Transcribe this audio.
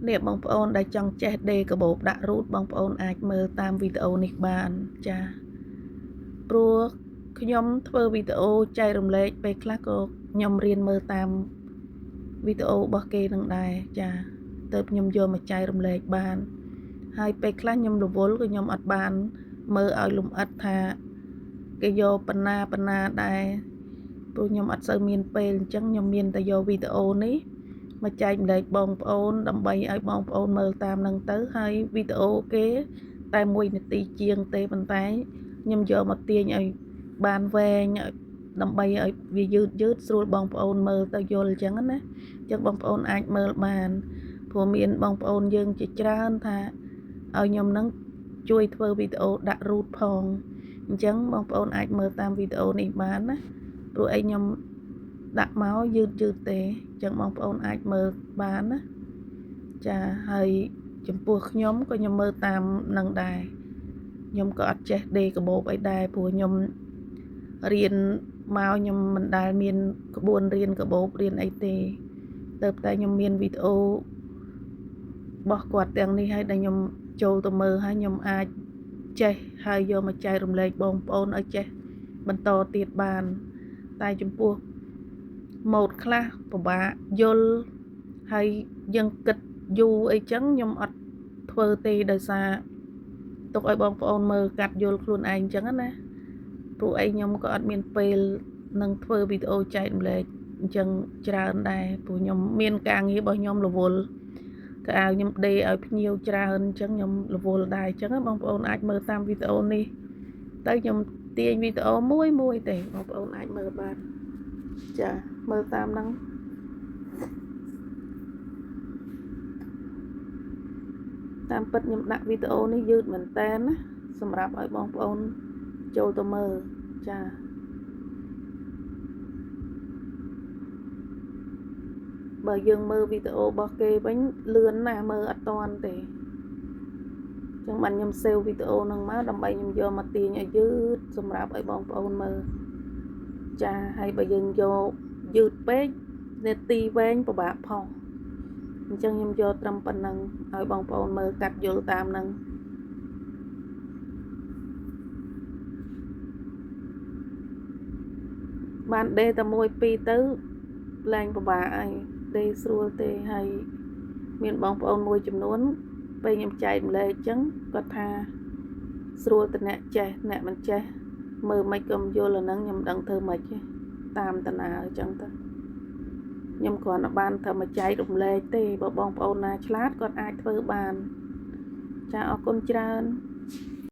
នេះបងប្អូនដែលចង់ចេះដេកបោបដាក់រូតបងប្អូនអាចមើលតាមវីដេអូនេះបានចាព្រោះខ្ញុំធ្វើវីដេអូចែករំលែកពេលខ្លះក៏ខ្ញុំរៀនមើលតាមវីដេអូរបស់គេនឹងដែរចាទៅខ្ញុំយកមកចែករំលែកបានហើយពេលខ្លះខ្ញុំរវល់ក៏ខ្ញុំអត់បានមើលឲ្យលំអិតថាគេយកបណ្ណាដែរព្រោះខ្ញុំអត់សូវមានពេលអញ្ចឹងខ្ញុំមានតែយកវីដេអូនេះមកចែកម្លែកបងប្អូនដើម្បីឲ្យបងប្អូនមើលតាមនឹងទៅហើយវីដេអូគេតែ1នាទីជាងទេប៉ុន្តែខ្ញុំយកមកទាញឲ្យបានវែងដើម្បីឲ្យវាយឺតស្រួលបងប្អូនមើលទៅយល់អញ្ចឹងណាអញ្ចឹងបងប្អូនអាចមើលបានព្រោះមានបងប្អូនយើងជាច្រើនថាឲ្យខ្ញុំនឹងជួយធ្វើវីដេអូដាក់រូតផងអញ្ចឹងបងប្អូនអាចមើលតាមវីដេអូនេះបានណាព្រោះឯងខ្ញុំដាក់មកយឺតទេអញ្ចឹងបងប្អូនអាចមើលបានណាចាហើយចំពោះខ្ញុំក៏ខ្ញុំមើលតាមនឹងដែរខ្ញុំក៏អត់ចេះដេកបោបអីដែរព្រោះខ្ញុំរៀនមកខ្ញុំមិនដែលមានក្បួនរៀនកបោបរៀនអីទេទៅតែខ្ញុំមានវីដេអូរបស់គាត់ទាំងនេះហើយដែលខ្ញុំចូលទៅមើលហើយខ្ញុំអាចចេះហើយយកមកចែករំលែកបងប្អូនឲ្យចេះបន្តទៀតបានតែចំពោះម៉ូដខ្លះពិបាកយល់ហើយយើងគិតយូរអីចឹងខ្ញុំអត់ធ្វើទេដោយសារទុកឲ្យបងប្អូនមើលកាត់យល់ខ្លួនឯងចឹងណាព្រោះឯងខ្ញុំក៏អត់មានពេលនឹងធ្វើវីដេអូចែករំលែកអញ្ចឹងច្រើនដែរព្រោះខ្ញុំមានការងាររបស់ខ្ញុំរវល់ក៏ឲ្យខ្ញុំដេកឲ្យភ្ញៀវច្រើនអញ្ចឹងខ្ញុំរវល់ដែរអញ្ចឹងបងប្អូនអាចមើលតាមវីដេអូនេះទៅខ្ញុំទាញវីដេអូមួយទេបងប្អូនអាចមើលបានចាមើលតាមហ្នឹងតាមពិតខ្ញុំដាក់វីដេអូនេះយឺតមែនតើណាសម្រាប់ឲ្យបងប្អូនចូលទៅមើលចាបើយើងមើលវីដេអូរបស់គេវិញលឿនណាស់មើលអត់តាន់ទេអញ្ចឹងបានខ្ញុំសេវវីដេអូហ្នឹងមកដើម្បីខ្ញុំយកមកទាញឲ្យយឺតសម្រាប់ឲ្យបងប្អូនមើលចាហើយបើយើងយកយឺតពេកនាទីវែងពិបាកផុសអញ្ចឹងខ្ញុំយកត្រឹមប៉ុណ្ណឹងឲ្យបងប្អូនមើលកាត់យល់តាមហ្នឹងបានដេតែ1 2ទៅឡើងពិបាកហើយដេស្រួលទេហើយមានបងប្អូនមួយចំនួនពេលខ្ញុំចែកម្លែកអញ្ចឹងគាត់ថាស្រួលតអ្នកចេះអ្នកមិនចេះមើលមិនក៏មិនយល់អាហ្នឹងខ្ញុំមិនដឹងធ្វើម៉េចទេតាមតាណាអញ្ចឹងទៅខ្ញុំគ្រាន់តែបានធ្វើមកចែករំលែកទេបើបងប្អូនណាឆ្លាតគាត់អាចធ្វើបានចាអរគុណច្រើន